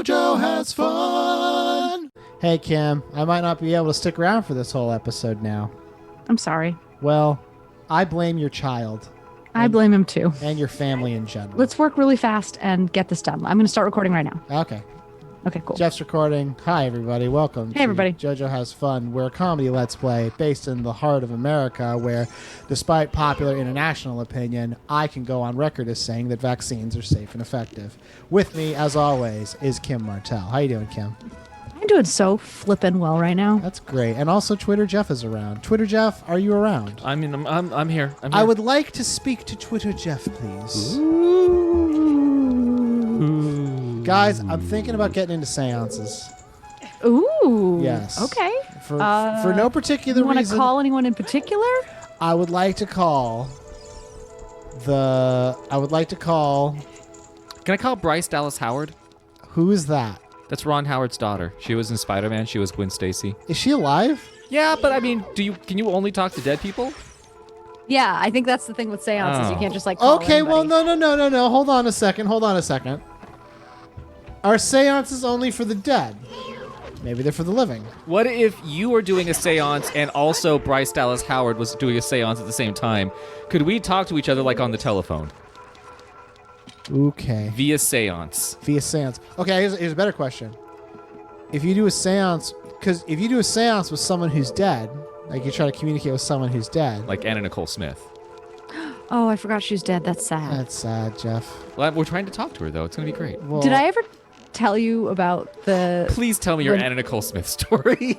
JoJo has fun. Hey, Kim, I might not be able to stick around for this whole episode now. I'm sorry. Well, I blame your child. I blame him too. And your family in general. Let's work really fast and get this done. I'm going to start recording right now. Okay. Okay, cool. Jeff's recording. Hi, everybody. Welcome Hey, everybody. JoJo Has Fun. We're a comedy Let's Play based in the heart of America where, despite popular international opinion, I can go on record as saying that vaccines are safe and effective. With me, as always, is Kim Martell. How you doing, Kim? I'm doing so flippin' well right now. That's great. And also, Twitter Jeff is around. Twitter Jeff, are you around? I'm here. I would like to speak to Twitter Jeff, please. Guys, I'm thinking about getting into seances. Ooh. Yes. Okay. For no particular reason. You want to call anyone in particular? I would like to call Can I call Bryce Dallas Howard? Who is that? That's Ron Howard's daughter. She was in Spider-Man. She was Gwen Stacy. Is she alive? Yeah, but I mean, can you only talk to dead people? Yeah, I think that's the thing with seances. You can't just call Okay, anybody. well, no. Hold on a second. Are seances only for the dead? Maybe they're for the living. What if you were doing a seance and also Bryce Dallas Howard was doing a seance at the same time? Could we talk to each other like on the telephone? Okay. Via seance. Okay, here's a better question. If you do a seance with someone who's dead, like you try to communicate with someone who's dead. Like Anna Nicole Smith. Oh, I forgot she's dead. That's sad. That's sad, Jeff. Well, we're trying to talk to her, though. It's going to be great. Well, Did I ever tell you about the... Please tell me your Anna Nicole Smith story.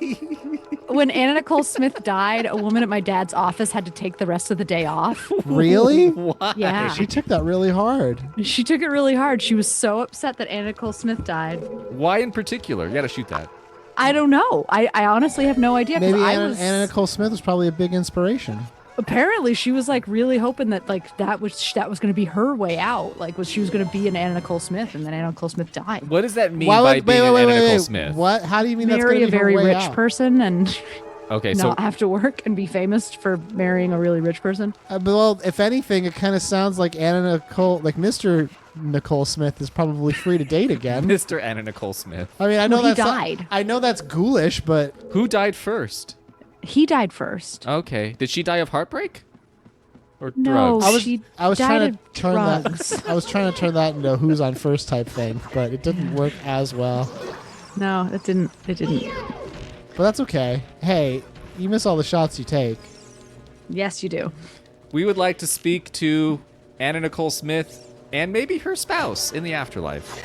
When Anna Nicole Smith died, a woman at my dad's office had to take the rest of the day off. Really? Why? Yeah. She took that really hard. She took it really hard. She was so upset that Anna Nicole Smith died. Why in particular? You got to shoot that. I don't know. I honestly have no idea. Maybe Anna Nicole Smith was probably a big inspiration. Apparently, she was really hoping that that was going to be her way out. She was going to be an Anna Nicole Smith, and then Anna Nicole Smith died. What does that mean by being an Anna Nicole Smith? What? How do you mean that's going Marry to be a very her way rich out? person and Okay, not have to work and be famous for marrying a really rich person? Well, if anything, it kind of sounds like Mr. Nicole Smith is probably free to date again. Mr. Anna Nicole Smith. I mean, I know he died. I know that's ghoulish, but Who died first? He died first. Okay. Did she die of heartbreak? Or No, drugs? she I was died trying to of turn drugs. that. I was trying to turn that into a who's on first type thing, but it didn't work as well. No, it didn't. But that's okay. Hey, you miss all the shots you take. Yes, you do. We would like to speak to Anna Nicole Smith and maybe her spouse in the afterlife.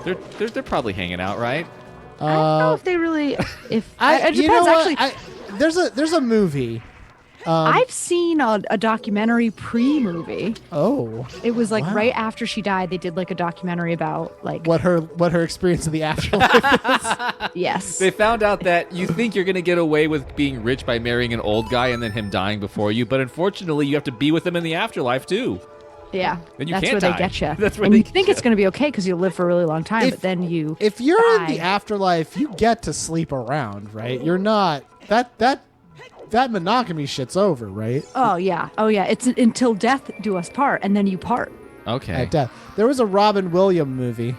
They're probably hanging out, right? I don't know if they really. It depends. You know what? Actually, there's a movie. I've seen a documentary pre-movie. Oh. It was Wow. right after she died. They did a documentary about what her experience in the afterlife is. Yes. They found out that you think you're going to get away with being rich by marrying an old guy and then him dying before you, but unfortunately you have to be with him in the afterlife too. Yeah. Then you that's can't where die. they get you. That's where and they you get think you. it's going to be okay because you'll live for a really long time, but then you If you're in die. the afterlife, you get to sleep around, right? You're not that monogamy shit's over, right? Oh yeah. It's until death do us part, and then you part. Okay. At death. There was a Robin Williams movie.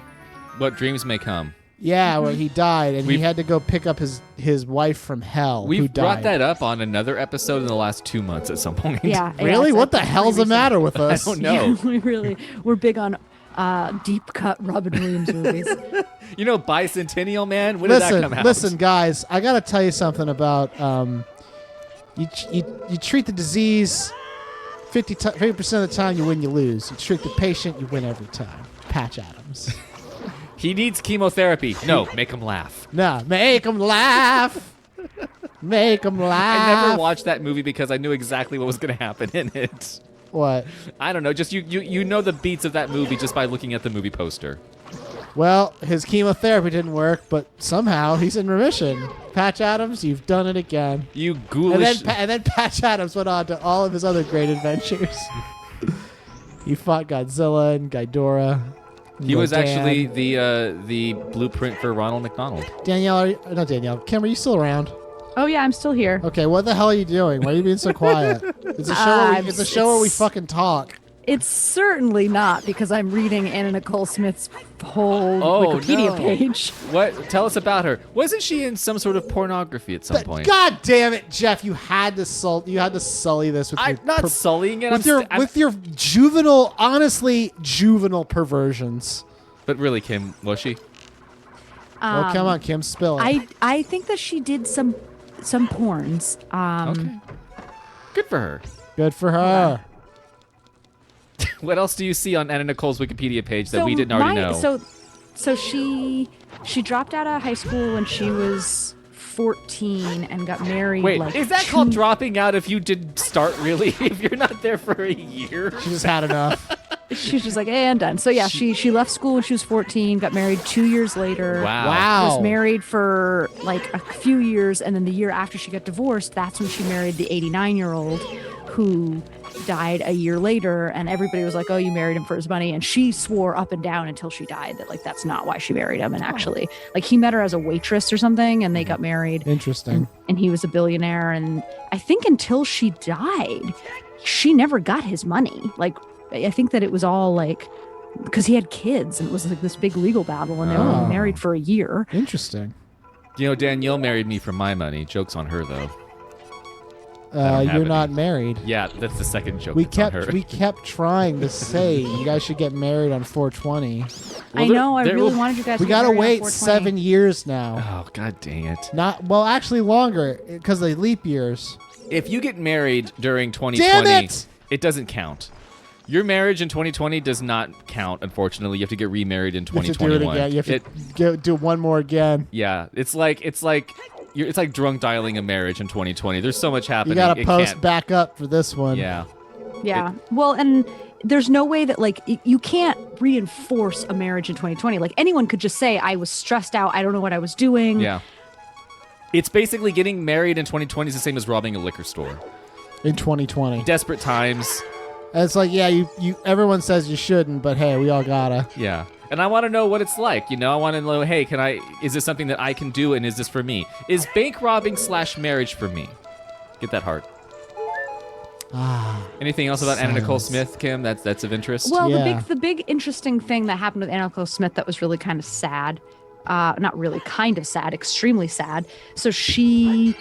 What dreams may come. Yeah, where he died and he had to go pick up his wife from hell. We've who died. brought that up on another episode in the last 2 months at some point. Yeah. Really? it's What the pretty hell's the recent. matter with us? I don't know. Yeah, we're big on deep cut Robin Williams movies. You know Bicentennial Man? When did that come out? Listen, guys, I gotta tell you something about you treat the disease 50% of the time you win, you lose. You treat the patient, you win every time. Patch Adams. He needs chemotherapy. No, make him laugh. Nah, make them laugh. Make them laugh. I never watched that movie because I knew exactly what was going to happen in it. What? I don't know. Just you know the beats of that movie just by looking at the movie poster. Well, his chemotherapy didn't work, but somehow he's in remission. Patch Adams, you've done it again. You ghoulish. And then Patch Adams went on to all of his other great adventures. He fought Godzilla and Ghidorah. He was Rodan. actually the blueprint for Ronald McDonald. Not Danielle. Kim, are you still around? Oh yeah, I'm still here. Okay, what the hell are you doing? Why are you being so quiet? It's a show. It's a show where we fucking talk. It's certainly not because I'm reading Anna Nicole Smith's whole Oh, Wikipedia no. page. What? Tell us about her. Wasn't she in some sort of pornography at some point? God damn it, Jeff! You had to sully this with I'm your not sullying it. with your juvenile, honestly juvenile perversions. But really, Kim, was she? Well, come on, Kim, spill it. I think that she did some porns. Okay. Good for her. Good for her. What else do you see on Anna Nicole's Wikipedia page that we didn't already know? So she dropped out of high school when she was 14 and got married. Wait, like is that called dropping out if you didn't start really? If you're not there for a year? She just had enough. She was just like, and done. So yeah, she left school when she was 14, got married 2 years later. Wow. Was married for like a few years, and then the year after she got divorced, that's when she married the 89-year-old who died a year later, and everybody was like, oh, you married him for his money, and she swore up and down until she died that like that's not why she married him, and actually like he met her as a waitress or something, and they got married. Interesting. And he was a billionaire, and I think until she died, she never got his money. Like I think that it was all like because he had kids, and it was like this big legal battle, and they were only married for a year. Interesting. You know, Danielle married me for my money. Joke's on her, though. don't have You're any. not married. Yeah, that's the second joke. We that's on kept her. we kept trying to say you guys should get married on 420. Well, I know. I really wanted you guys. We to get gotta married on wait 420. 7 years now. Oh, god dang it. Not well, actually longer because of leap years. If you get married during 2020, Damn it! It doesn't count. Your marriage in 2020 does not count, unfortunately. You have to get remarried in You have to do it 2021. again. You have to do one more again. Yeah, it's like drunk dialing a marriage in 2020. There's so much happening. You gotta it post can't- back up for this one. Yeah. Yeah. Well, and there's no way that like you can't reinforce a marriage in 2020. Like anyone could just say, I was stressed out. I don't know what I was doing. Yeah. It's basically getting married in 2020 is the same as robbing a liquor store. In 2020. Desperate times. And it's like, yeah, you everyone says you shouldn't, but hey, we all gotta. Yeah. And I want to know what it's like. You know, I want to know, hey, is this something that I can do, and is this for me? Is bank robbing / marriage for me? Get that heart. Anything else about Anna Nicole Smith, Kim, that's of interest? Well, Yeah. the big interesting thing that happened with Anna Nicole Smith that was really kind of sad, not really kind of sad, extremely sad. So she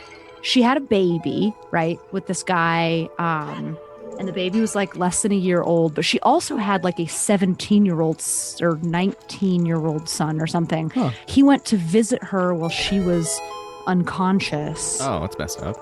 had a baby, right, with this guy, and the baby was like less than a year old, but she also had like a 17-year-old or 19-year-old son or something. Huh. He went to visit her while she was unconscious. Oh, that's messed up.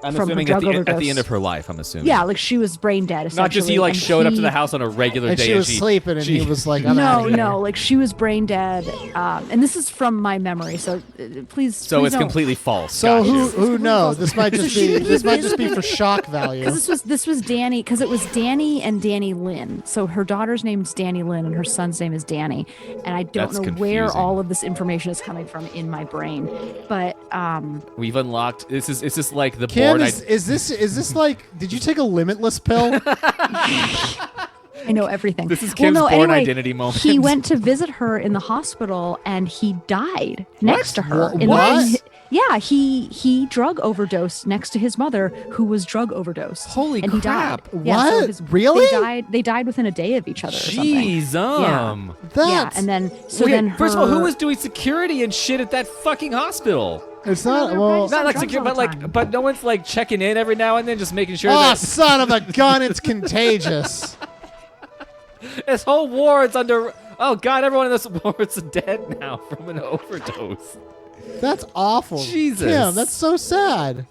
I'm from her assuming drug at the overdose. end of her life, I'm assuming. Yeah, like she was brain dead. Not just he essentially, like and showed up to he- the house on a regular And day she was sleeping, and he was like, I'm outta here. No, like she was brain dead, and this is from my memory. So please. So please it's don't- completely false. So Gotcha. who knows? This might just she be was this might just be visiting- for shock value. Because this was Danny, because it was Danny and Danny Lynn. So her daughter's name's Danny Lynn, and her son's name is Danny. And I don't That's know where confusing. all of this information is coming from in my brain, but We've unlocked. Is this like the Kim, board? is this like? Did you take a limitless pill? I know everything. This is Kim's born identity moment. He went to visit her in the hospital, and he died next to her. What? In What? the- yeah, he drug overdosed next to his mother, who was drug overdosed. Holy and he crap. died. Yeah, so What? Really? They died within a day of each other. Or something. Jeez, Yeah, That's and then Wait, then her, first of all, who was doing security and shit at that fucking hospital? it's not they're well. probably Not like drugs secure, all but the like, time. but no one's like checking in every now and then, just making sure Oh, that son of a gun! It's contagious. this whole ward's under. Oh god, everyone in this ward's dead now from an overdose. That's awful. Jesus. Kim, that's so sad.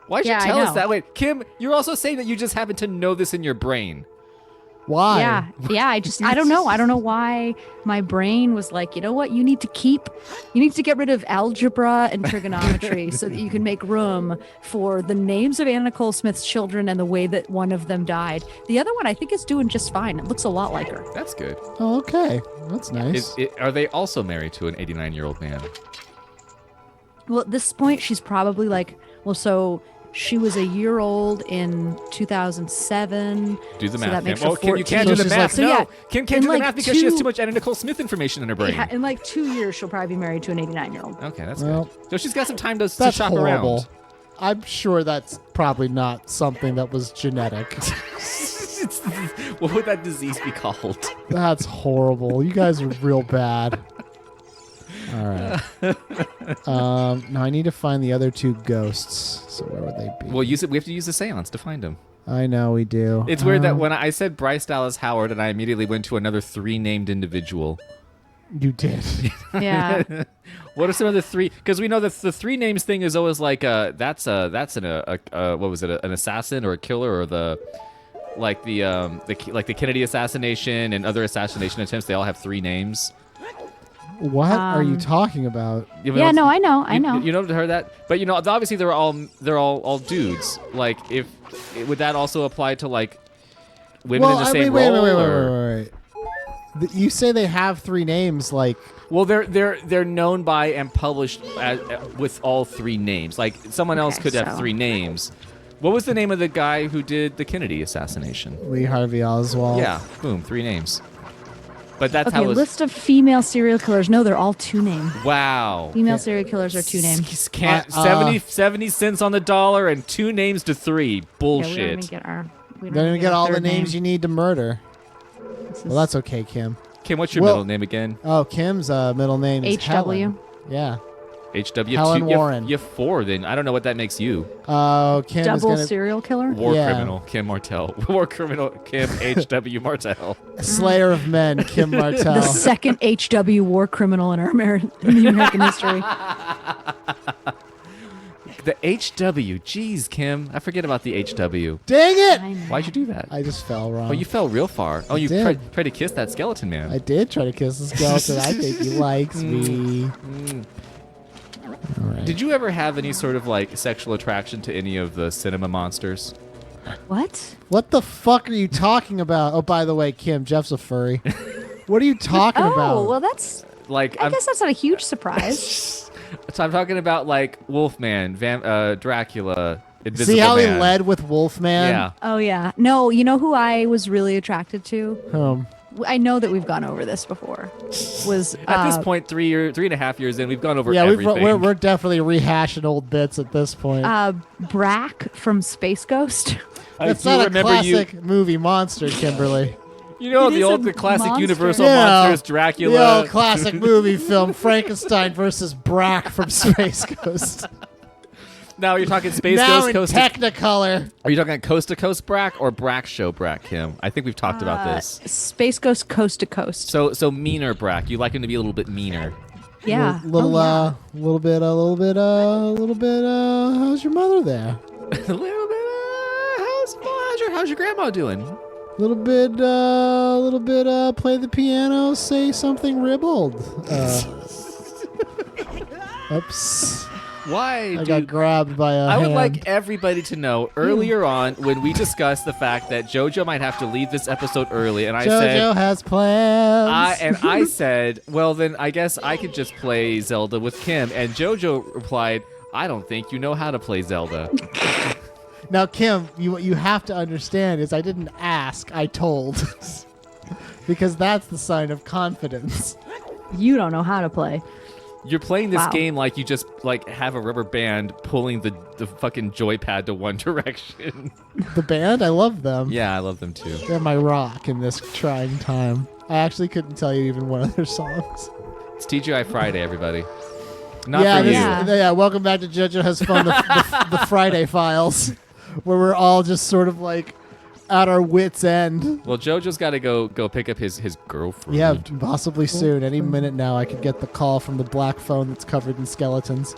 Why'd Yeah, I you tell us know. that? Wait, Kim, you're also saying that you just happen to know this in your brain. Why? Yeah. I don't know. I don't know why my brain was like, you know what? You need to get rid of algebra and trigonometry so that you can make room for the names of Anna Nicole Smith's children and the way that one of them died. The other one, I think, is doing just fine. It looks a lot like her. That's good. Oh, okay. That's nice. Are they also married to an 89-year-old man? Well, at this point, she's probably like, well, so she was a year old in 2007. Do the so math, that makes Kim. her Oh, Kim, you can't 14. do the So she's math. like- So, no, yeah, Kim can't in do the like math because she has two- too much Anna Nicole Smith information in her brain. Yeah, in like 2 years, she'll probably be married to an 89-year-old. Okay, that's Well, good. So she's got some time to That's shop horrible. around. I'm sure that's probably not something that was genetic. It's What would that disease be called? That's horrible. You guys are real bad. All right. Now I need to find the other two ghosts. So where would they be? Well, use it. We have to use the seance to find them. I know we do. It's weird that when I said Bryce Dallas Howard, and I immediately went to another 3 named individual. You did. Yeah. What are some of the 3? Because we know that the 3 names thing is always like that's an what was it, an assassin or a killer, or the Kennedy assassination and other assassination attempts. They all have 3 names. What are you talking about? Yeah, no, I know. You know, heard that, but obviously they're all dudes. Like, would that also apply to like women in the same role? Wait. You say they have 3 names, like. Well, they're known by and published with all 3 names. Like, someone else could have 3 names. What was the name of the guy who did the Kennedy assassination? Lee Harvey Oswald. Yeah, boom, 3 names. But that's Okay, how it was. list of female serial killers. No, they're all 2 names. Wow. Female serial killers are 2 names. 70 cents on the dollar and 2 names to 3. Bullshit. Yeah, we don't Don't even get all the third names name. you need to murder. Well, that's okay, Kim. Kim, what's your middle name again? Oh, Kim's middle name is HW. Helen. Yeah. HW. Helen Warren. You have 4 then. I don't know what that makes you. Kim is Double gonna serial killer? War criminal, Kim Martell. War criminal, Kim H.W. Martell. Slayer of Men, Kim Martell. The second HW war criminal in the American history. The H.W. Jeez, Kim. I forget about the H.W. Dang it! I know. Why'd you do that? I just fell wrong. Oh, you fell real far. Oh, you did. tried to kiss that skeleton man. I did try to kiss the skeleton. I think he likes me. All right. Did you ever have any sort of like sexual attraction to any of the cinema monsters? What? What the fuck are you talking about? Oh, by the way, Kim, Jeff's a furry. What are you talking about? Oh, well, that's. Like, I guess that's not a huge surprise. So I'm talking about like Wolfman, Dracula, Invisible See how Man. he led with Wolfman? Yeah. Oh, yeah. No, you know who I was really attracted to? I know that we've gone over this before. Was At this point, 3.5 years in, we've gone over Yeah, everything. we're definitely rehashing old bits at this point. Brack from Space Ghost. That's do not a remember classic movie monster, Kimberly. You know It is the a classic monster. Universal Yeah. monsters, Dracula. The old classic movie film, Frankenstein versus Brack from Space Ghost. Now you're talking Space now Ghost in Coast. Technicolor. Are you talking Coast to Coast Brack or Brack Show Brack, Kim? I think we've talked about this. Space Ghost Coast to Coast. So meaner Brack. You like him to be a little bit meaner. Yeah. Little Oh, yeah. little bit. How's your mother there? A little bit. How's your grandma doing? Little bit. Play the piano. Say something ribbled. Oops. Why? I got grabbed by a I would hand. like everybody to know earlier on when we discussed the fact that JoJo might have to leave this episode early, and I said, JoJo has plans. I said, well, then I guess I could just play Zelda with Kim. And JoJo replied, I don't think you know how to play Zelda. Now, Kim, what you have to understand is I didn't ask, I told. Because that's the sign of confidence. You don't know how to play. You're playing this Wow. game like you just like have a rubber band pulling the fucking joypad to one direction. The band, I love them. Yeah, I love them too. They're my rock in this trying time. I actually couldn't tell you even one of their songs. It's TGI Friday, everybody. Not yeah, for you. Yeah. Welcome back to JoJo Has Fun, the Friday Files, where we're all just sort of like at our wits' end. Well, JoJo's got to go pick up his girlfriend. Yeah, possibly soon. Any minute now, I could get the call from the black phone that's covered in skeletons.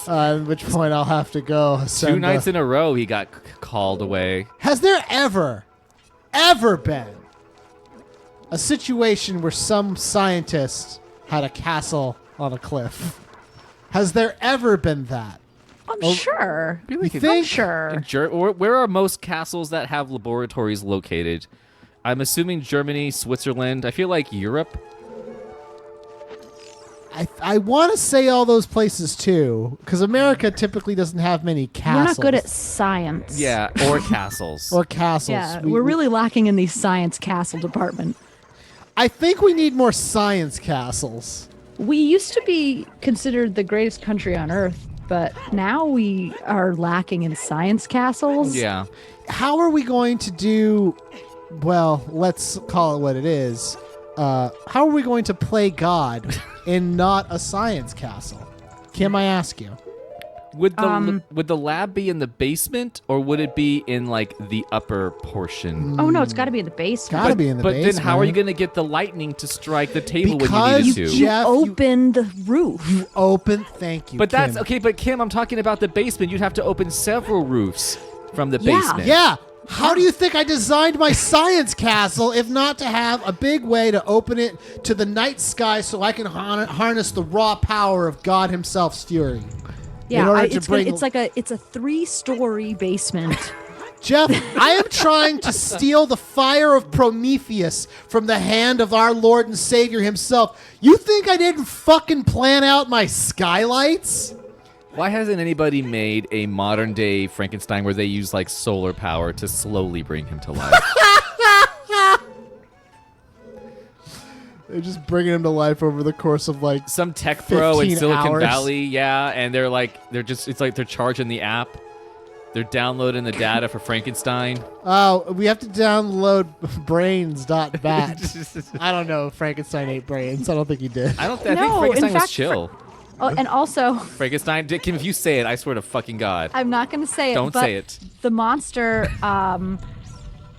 At which point I'll have to go. 2 nights in a row, he got called away. Has there ever been a situation where some scientist had a castle on a cliff? Has there ever been that? I'm sure. Really? You I'm think? sure. Where are most castles that have laboratories located? I'm assuming Germany, Switzerland. I feel like Europe. I want to say all those places too, because America typically doesn't have many castles. We're not good at science. Yeah, or castles. or castles. Yeah, we're really lacking in the science castle department. I think we need more science castles. We used to be considered the greatest country on earth, but now we are lacking in science castles. Yeah. How are we going to do well, let's call it what it is. How are we going to play God in not a science castle? Kim, I ask you. Would the lab be in the basement, or would it be in like the upper portion? Oh no, it's got to be in the basement. Gotta be in the basement. But then how are you going to get the lightning to strike the table Because when you need it to? Jeff, You open the roof. You open. Thank you. But Kim. that's okay. But Kim, I'm talking about the basement. You'd have to open several roofs from the Yeah. basement. Yeah. How do you think I designed my science castle if not to have a big way to open it to the night sky so I can harness the raw power of God Himself's fury? Yeah, it's a 3-story basement. Jeff, I am trying to steal the fire of Prometheus from the hand of our Lord and Savior Himself. You think I didn't fucking plan out my skylights? Why hasn't anybody made a modern day Frankenstein where they use like solar power to slowly bring him to life? They're just bringing him to life over the course of like some tech bro in 15 Silicon hours. Valley, yeah, and it's like they're charging the app. They're downloading the data for Frankenstein. Oh, we have to download brains.bat. I don't know if Frankenstein ate brains. I don't think he did. I No, think in Frankenstein was fact, chill. Oh, and also, Frankenstein, Kim, if you say it, I swear to fucking God. I'm not going to say it. Don't but say it. The monster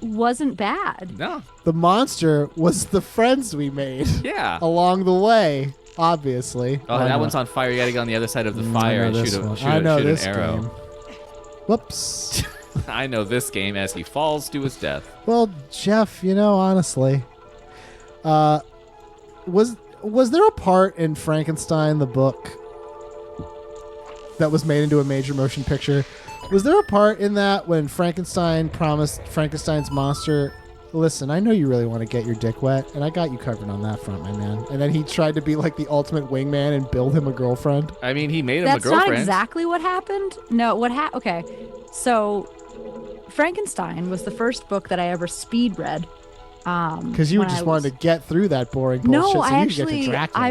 wasn't bad. No. The monster was the friends we made Yeah. along the way, obviously. Oh, Why that not? one's on fire. You got to get on the other side of the I fire know and this shoot one. shoot I know an this arrow. game. Whoops. I know this game as he falls to his death. Well, Jeff, honestly, was there a part in Frankenstein the book that was made into a major motion picture? Was there a part in that when Frankenstein promised Frankenstein's monster, listen, I know you really want to get your dick wet, and I got you covered on that front, my man. And then he tried to be like the ultimate wingman and build him a girlfriend. I mean, he made him That's a girlfriend. not exactly what happened. No, okay. So Frankenstein was the first book that I ever speed read. Because you just wanted to get through that boring bullshit No, so I you could get to actually, Dracula.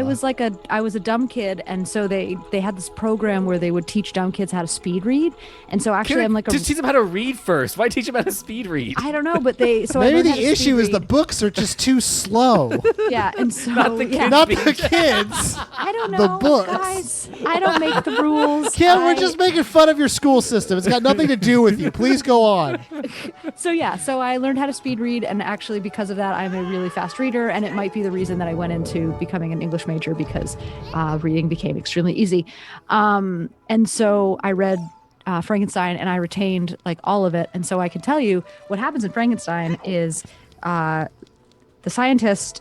I was a dumb kid, and so they had this program where they would teach dumb kids how to speed read, and so actually I'm like Just teach them how to read first. Why teach them how to speed read? I don't know, but they so I Maybe learned how the to issue speed is the read. books are just too slow. Yeah, and so Not the yeah. Not the kids. I don't the know, books. guys. I don't make the rules. Kim, we're just making fun of your school system. It's got nothing to do with you. Please go on. So I learned how to speed read, and actually because of that, I'm a really fast reader, and it might be the reason that I went into becoming an English major because reading became extremely easy. And so I read Frankenstein, and I retained like all of it. And so I can tell you what happens in Frankenstein is the scientist.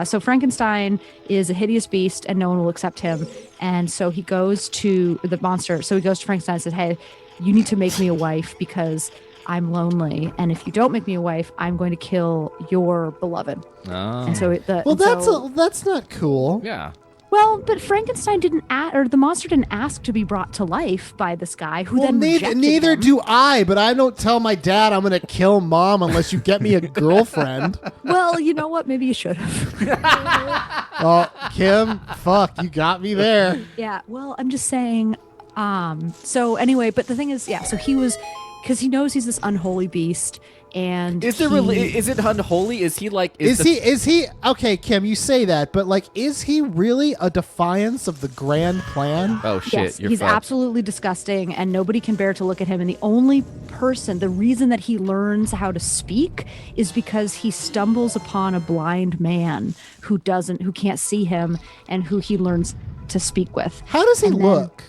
So Frankenstein is a hideous beast, and no one will accept him. And so he goes to the monster. So he goes to Frankenstein and says, "Hey, you need to make me a wife because I'm lonely, and if you don't make me a wife, I'm going to kill your beloved." Oh. And so That's not cool. Yeah. but Frankenstein the monster didn't ask to be brought to life by this guy who then rejected neither him. do I, but I don't tell my dad I'm going to kill mom unless you get me a girlfriend. Well, you know what? Maybe you should have. Oh, Kim, fuck, you got me there. Yeah. Well, I'm just saying. So anyway, but the thing is, so he was, because he knows he's this unholy beast, and Is it unholy? Is he like? Is he okay, Kim? You say that, but like, is he really a defiance of the grand plan? Oh shit! Yes, You're he's fucked. absolutely disgusting, and nobody can bear to look at him. And the reason that he learns how to speak is because he stumbles upon a blind man who can't see him, and who he learns to speak with. How does he And then- look?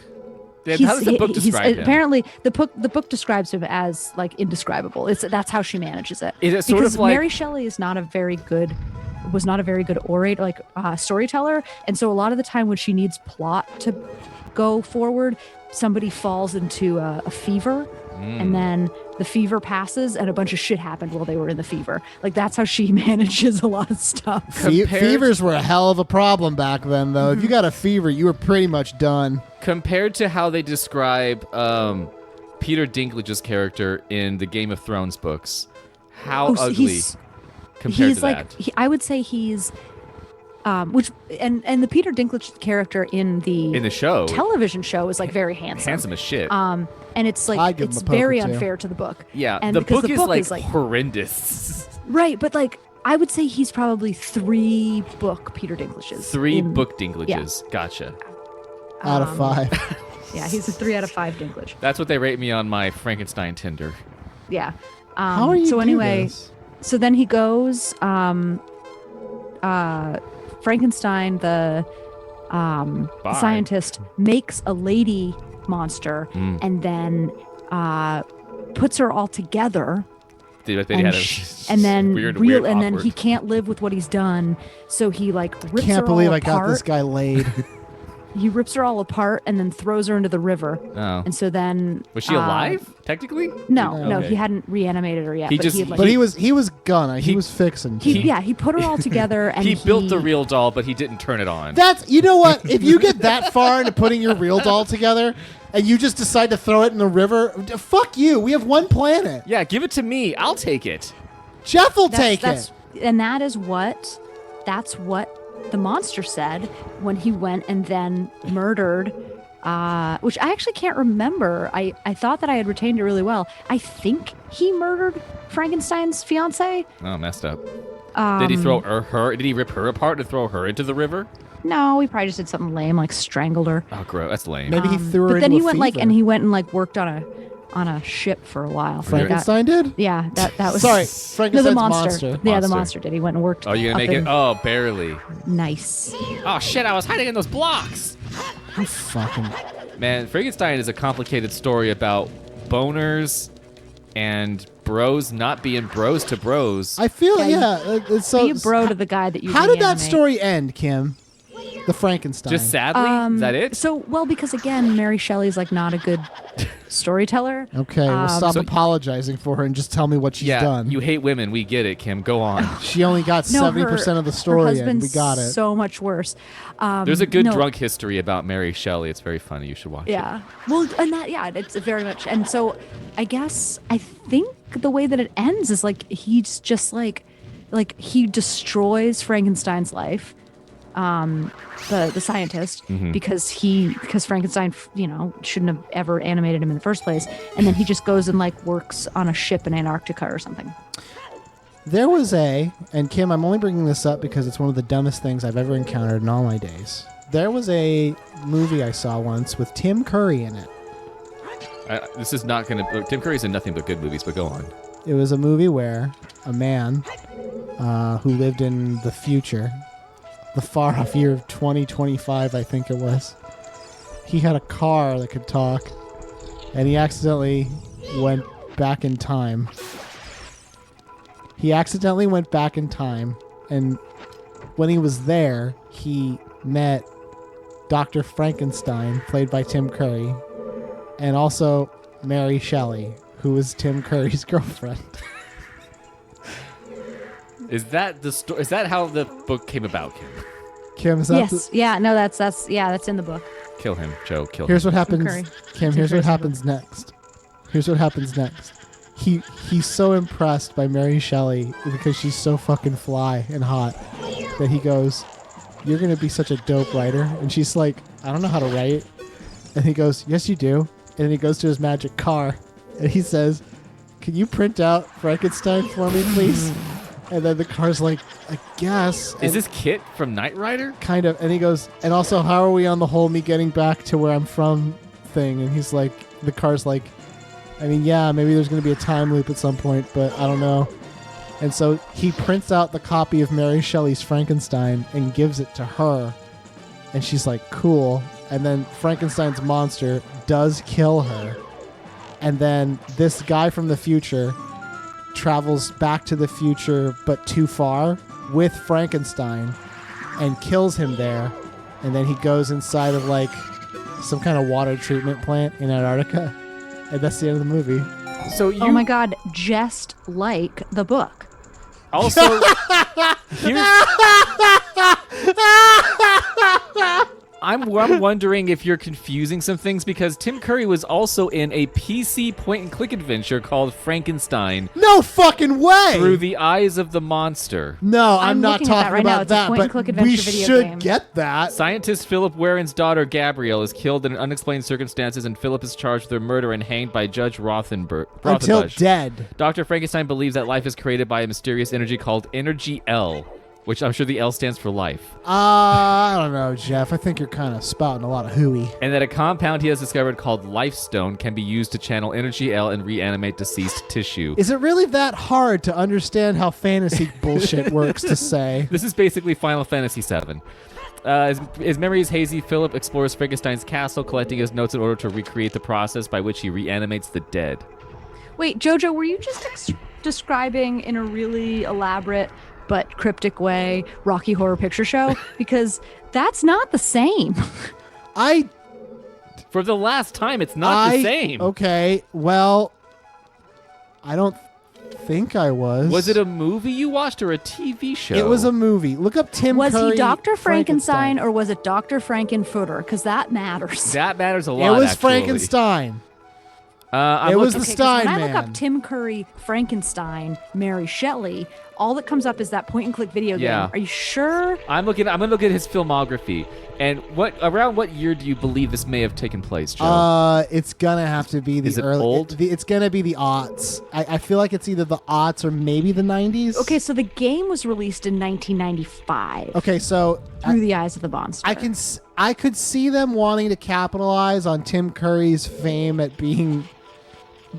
Then how does the book describe him? Apparently, the book describes him as like indescribable. That's how she manages it. Is it sort because of like Mary Shelley was not a very good orator, like storyteller, and so a lot of the time when she needs plot to go forward, somebody falls into a fever, and then the fever passes, and a bunch of shit happened while they were in the fever. Like that's how she manages a lot of stuff. Fevers were a hell of a problem back then, though. If you got a fever, you were pretty much done. Compared to how they describe Peter Dinklage's character in the Game of Thrones books, how ugly compared to that? I would say he's and the Peter Dinklage character in the show television show is like very handsome. Handsome as shit. And it's like I'd give him it's a poker, very too. unfair to the book. Yeah, and the because book is like horrendous. Right, but like I would say he's probably 3 book Peter Dinklages. 3 book Dinklages. Yeah. Gotcha. Out of 5. Yeah, he's a 3 out of 5 Dinklage. That's what they rate me on my Frankenstein Tinder. Yeah. How are you so anyway, this? so then he goes Frankenstein the scientist makes a lady monster and then puts her all together. And then weird, and then awkward. he can't live with what he's done, so he like rips Can't her believe all I apart. got this guy laid. He rips her all apart and then throws her into the river. Oh. And so then Was she alive, technically? No, Okay. he hadn't reanimated her yet. He but just- he had, like, But he was gonna. He was fixing. he put her all together and He built the real doll, but he didn't turn it on. That's, you know what? If you get that far into putting your real doll together and you just decide to throw it in the river, fuck you. We have one planet. Yeah, give it to me. I'll take it. Jeff will take it. And that's what the monster said when he went and then murdered, which I actually can't remember. I thought that I had retained it really well. I think he murdered Frankenstein's fiance. Oh, messed up. Did he throw her? Did he rip her apart and throw her into the river? No, he probably just did something lame, like strangled her. Oh, gross. That's lame. Maybe he threw her But into then a he went fever. worked on a ship for a while. Frankenstein did? Yeah, that was Sorry, no, Frankenstein's the monster. Yeah, the Monster. monster did. He went and worked. Oh, you gonna up make it? in- Oh, barely. Nice. Oh, shit. I was hiding in those blocks. You fucking... Man, Frankenstein is a complicated story about boners and bros not being bros to bros. I feel, Yeah, it's so... Be a bro to the guy that you How did that reanimate. story end, Kim? The Frankenstein. Just sadly? Is that it? So, well, because again, Mary Shelley's like not a good storyteller. Okay, well, stop So- apologizing for her and just tell me what she's Yeah, done. you hate women. We get it, Kim. Go on. She only got No, 70% of the her story, and husband's we got it. so much worse. There's a good no, drunk history about Mary Shelley. It's very funny. You should watch it. Yeah. Well, and that, yeah, it's very much. And so I think the way that it ends is like he's just like he destroys Frankenstein's life, the scientist, because Frankenstein, shouldn't have ever animated him in the first place. And then he just goes and like works on a ship in Antarctica or something. There was and Kim, I'm only bringing this up because it's one of the dumbest things I've ever encountered in all my days. There was a movie I saw once with Tim Curry in it. This is not going to... Tim Curry's in nothing but good movies, but go on. It was a movie where a man who lived in the future, the far off year of 2025, I think it was, he had a car that could talk, and he accidentally went back in time. And when he was there, he met Dr. Frankenstein, played by Tim Curry, and also Mary Shelley, who was Tim Curry's girlfriend. Is that the Is that how the book came about, Kim? Kim, is that Yes. Yeah. No. That's in the book. Kill him, Joe. Kill Here's him. what happens, Curry. Kim. Tim Here's what Curry's happens next. He's so impressed by Mary Shelley because she's so fucking fly and hot that he goes, "You're gonna be such a dope writer." And she's like, "I don't know how to write." And he goes, "Yes, you do." And then he goes to his magic car, and he says, "Can you print out Frankenstein for me, please?" And then the car's like, "I guess." Is this Kit from Knight Rider? Kind of. And he goes, "And also, how are we on the whole me getting back to where I'm from thing?" And he's like, the car's like, "I mean, yeah, maybe there's going to be a time loop at some point, but I don't know." And so he prints out the copy of Mary Shelley's Frankenstein and gives it to her. And she's like, "Cool." And then Frankenstein's monster does kill her. And then this guy from the future travels back to the future, but too far, with Frankenstein and kills him there. And then he goes inside of like some kind of water treatment plant in Antarctica. And that's the end of the movie. So you... Oh my God! Just like the book. Also, here's... I'm wondering if you're confusing some things because Tim Curry was also in a PC point-and-click adventure called Frankenstein. No fucking way! Through the Eyes of the Monster. No, I'm not looking at that talking right now. about It's a that, point-and-click but adventure we video should game. get that. Scientist Philip Warren's daughter, Gabrielle, is killed in unexplained circumstances, and Philip is charged with her murder and hanged by Judge Rothenbush. Until dead. Dr. Frankenstein believes that life is created by a mysterious energy called Energy L, which I'm sure the L stands for life. I don't know, Jeff. I think you're kind of spouting a lot of hooey. And that a compound he has discovered called Lifestone can be used to channel Energy L and reanimate deceased tissue. Is it really that hard to understand how fantasy bullshit works to say? This is basically Final Fantasy VII. His memory is hazy. Philip explores Frankenstein's castle, collecting his notes in order to recreate the process by which he reanimates the dead. Wait, Jojo, were you just describing in a really elaborate but cryptic way Rocky Horror Picture Show? Because that's not the same. For the last time, it's not the same. Okay, well, I don't think I was. Was it a movie you watched or a TV show? It was a movie. Look up Tim Was Curry. he Dr. Frankenstein or was it Dr. Frankenfooter? Because that matters. That matters a lot. It was actually. Frankenstein. I'm It was looking- the Stein when I Man. look up Tim Curry, Frankenstein, Mary Shelley, all that comes up is that point-and-click video Yeah. game. Are you sure? I'm gonna look at his filmography. And around what year do you believe this may have taken place, Joe? It's gonna have to be the Is it early. old? It's gonna be the aughts. I feel like it's either the aughts or maybe the 90s. Okay, so the game was released in 1995 Okay, so through the eyes of the monster. I could see them wanting to capitalize on Tim Curry's fame at being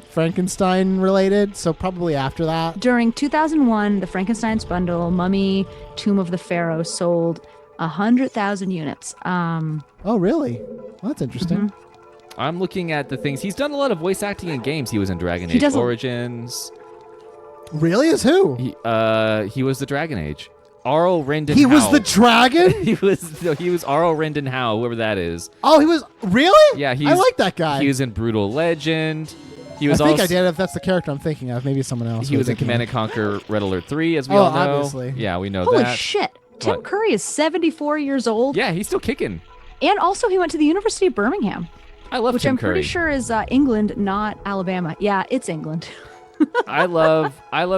Frankenstein related, so probably after that. During 2001, the Frankenstein's bundle, Mummy, Tomb of the Pharaoh, sold 100,000 units. Oh, really? Well, that's interesting. I'm looking at the things. He's done a lot of voice acting in games. He was in Dragon He Age does Origins. Really? As who? He was the Dragon Age. Arl Rendon He was Howe. the dragon? he was Arl Rendon Howe, whoever that is. Oh, he was really? Yeah, I like that guy. He was in Brutal Legend. He I was think also, I did. If that's the character I'm thinking of, maybe someone else. He was in thinking Command of. and Conquer Red Alert 3, as we Oh, all know. obviously. Yeah, we know Holy that. shit. Tim What? Curry is 74 years old. Yeah, he's still kicking. And also he went to the University of Birmingham, I love which Tim I'm Curry. pretty sure is England, not Alabama. Yeah, it's England. I love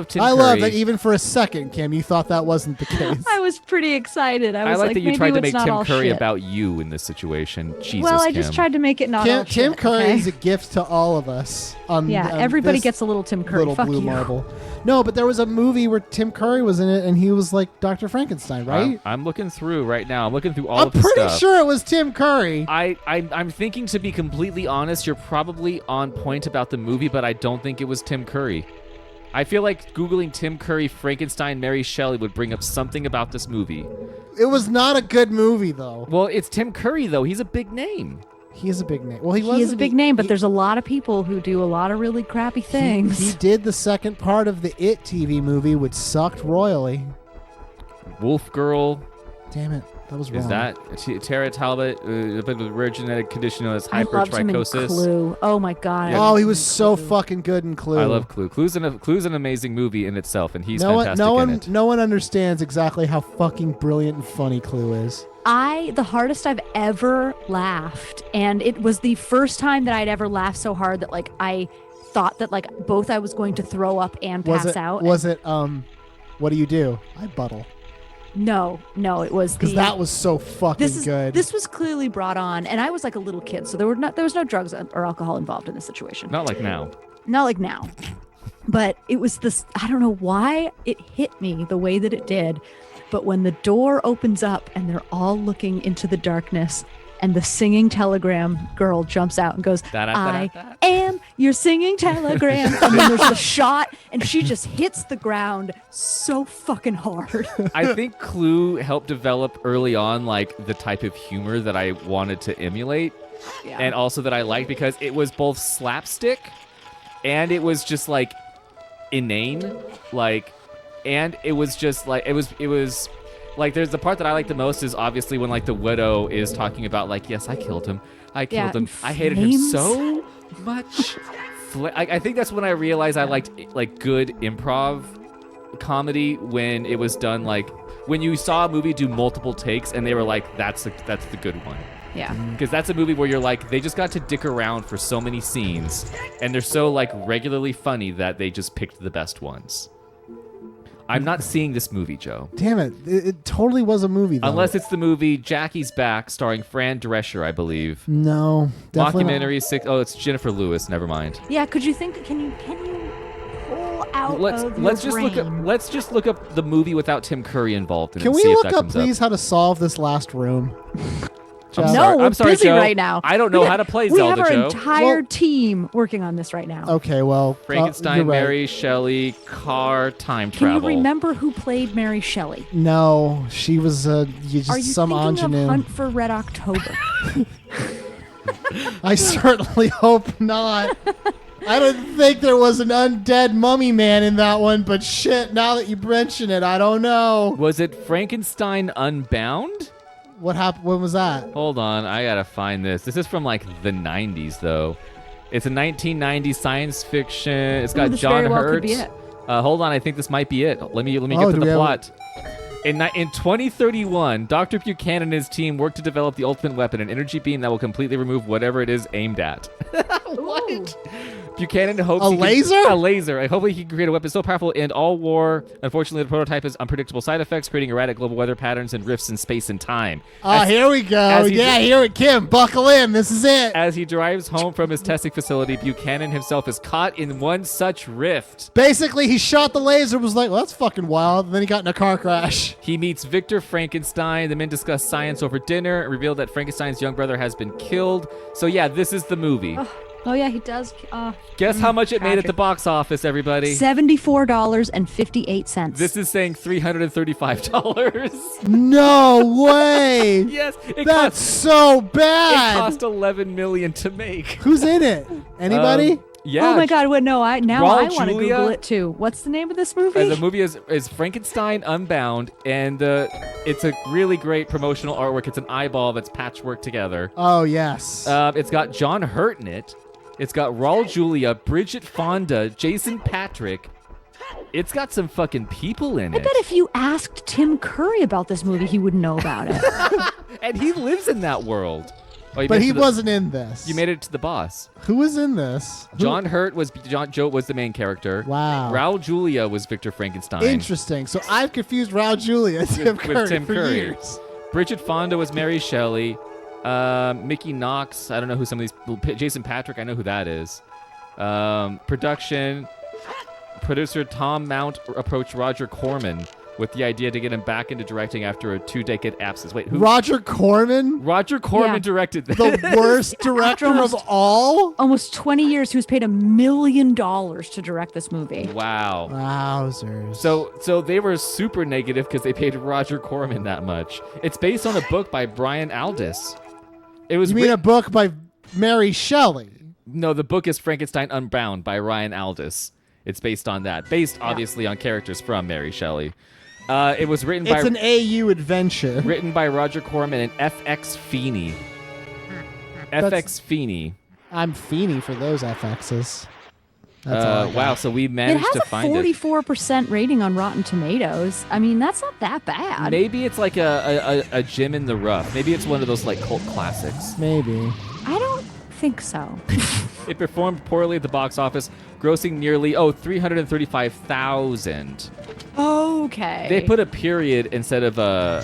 Tim I Curry. love that even for a second, Kim, you thought that wasn't the case. I was pretty excited. I was like that you maybe tried to it's make not Tim all Curry shit. about you in this situation. Jesus, Well, I Kim. just tried to make it not all Tim shit, Curry okay? is a gift to all of us. Yeah, on everybody this gets a little Tim Curry. little Fuck blue you. marble. No, but there was a movie where Tim Curry was in it, and he was like Dr. Frankenstein, right? I'm looking through right now. I'm looking through all I'm of the pretty stuff. sure it was Tim Curry. I'm thinking, to be completely honest, you're probably on point about the movie, but I don't think it was Tim Curry. I feel like Googling Tim Curry, Frankenstein, Mary Shelley would bring up something about this movie. It was not a good movie, though. Well, it's Tim Curry, though. He's a big name. He is a big name. Well, he He is a big name, but there's a lot of people who do a lot of really crappy things. He did the second part of the It TV movie, which sucked royally. Wolf Girl. Damn it, that was wrong. Is that Tara Talbot? A bit of a rare genetic condition known as I loved him in hypertrichosis. Clue. Oh my god. Yeah. Oh, he was so fucking good in Clue. I love Clue. Clue's an amazing movie in itself, and he's no fantastic one, in it. no one understands exactly how fucking brilliant and funny Clue is. The hardest I've ever laughed, and it was the first time that I'd ever laughed so hard that like I thought that like both I was going to throw up and pass out. Was it? What do you do? I buttle. No, it was Because that was so fucking good. This was clearly brought on, and I was like a little kid, so there was no drugs or alcohol involved in this situation. Not like now. Not like now. But it was this, I don't know why it hit me the way that it did. But when the door opens up and they're all looking into the darkness and the singing telegram girl jumps out and goes, I am your singing telegram. And then there's the shot and she just hits the ground so fucking hard. I think Clue helped develop early on like the type of humor that I wanted to emulate, Yeah. and also that I liked because it was both slapstick and it was just like inane, like, and it was just like it was like there's the part that I like the most is obviously when like the widow is talking about like, yes, I killed him, Yeah, him, I hated him flames. so much. I think that's when I realized I liked like good improv comedy when it was done like when you saw a movie do multiple takes and they were like, that's the good one. Yeah. Because that's a movie where you're like, they just got to dick around for so many scenes, and they're so like regularly funny that they just picked the best ones. I'm not seeing this movie, Joe. Damn it. It totally was a movie, though. Unless it's the movie Jackie's Back, starring Fran Drescher, I believe. No, definitely not. Mockumentary 6. Oh, it's Jennifer Lewis. Never mind. Yeah, could you think? Can you pull out Let's just look up the movie without Tim Curry involved in it. Can and we see if look that up, comes please, how to solve this last room? No, we're busy Joe. right now. I don't know how to play we Zelda, have our Joe. entire team working on this right now. Okay, well, Frankenstein, you're right. Mary Shelley, car, time Can travel. you remember who played Mary Shelley? No, she was Are you some thinking ingenue. of Hunt for Red October? I certainly hope not. I don't think there was an undead mummy man in that one, but shit, now that you mention it, I don't know. Was it Frankenstein Unbound? What happened? When was that? Hold on, I gotta find this. This is from like the 90s, though. It's a 1990s science fiction. It's got this John very well Hurt. could be it. Hold on, I think this might be it. Let me get Oh, to do the we have plot. In 2031, Dr. Buchanan and his team work to develop the ultimate weapon, an energy beam that will completely remove whatever it is aimed at. What? Buchanan hopes A he can- laser? A laser. I hope he can create a weapon so powerful to end all war. Unfortunately, the prototype has unpredictable side effects, creating erratic global weather patterns and rifts in space and time. Here we go. as he Yeah, dri- here it, Kim. Buckle in. This is it. As he drives home from his testing facility, Buchanan himself is caught in one such rift. Basically, he shot the laser, was like, well, that's fucking wild. And then he got in a car crash. He meets Victor Frankenstein. The men discuss science over dinner and reveal that Frankenstein's young brother has been killed. So yeah, this is the movie. Oh yeah, he does. Guess how much it made at tragic. the box office, everybody? $74.58. This is saying $335. No way. Yes, That's so it bad. cost $11 million to make. Who's in it? Anybody? Yeah. Oh my God! What? No, I Raul want to Julia? Google it too. What's the name of this movie? The movie is Frankenstein Unbound, and it's a really great promotional artwork. It's an eyeball that's patchwork together. Oh, yes. It's got John Hurt in it. It's got Raul Julia, Bridget Fonda, Jason Patrick. It's got some fucking people in I it. bet if you asked Tim Curry about this movie, he would know about it. And he lives in that world. Oh, you but made it he to the- wasn't in this. You made it to the boss. Who was in this? Who- John Hurt was Joe was the main character. Wow. Raul Julia was Victor Frankenstein. Interesting. So I've confused Raul Julia and Tim Curry with Tim for Curry. years. Bridget Fonda was Mary Shelley. Mickey Knox. I don't know who some of these. Jason Patrick. I know who that is. Production. Producer Tom Mount approached Roger Corman with the idea to get him back into directing after a 2-decade absence. Wait, who? Roger Corman? Roger Corman Yeah. directed this. The worst director of almost- all? Almost 20 years, he was paid $1 million to direct this movie. Wow. Wowzers. So they were super negative because they paid Roger Corman that much. It's based on a book by Brian Aldiss. It was You mean a book by Mary Shelley? No, the book is Frankenstein Unbound by Ryan Aldiss. It's based on that. Based, obviously, on characters from Mary Shelley. It was written by... It's an AU adventure. Written by Roger Corman and F.X. Feeney. F.X. Feeney. I'm fiending for those FXs. That's all I got. Wow, so we It managed has to a find it. 44% rating on Rotten Tomatoes. I mean, that's not that bad. Maybe it's like a gem in the rough. Maybe it's one of those like cult classics. Maybe. I don't think so. It performed poorly at the box office, grossing nearly $335,000. Okay. They put a period instead of a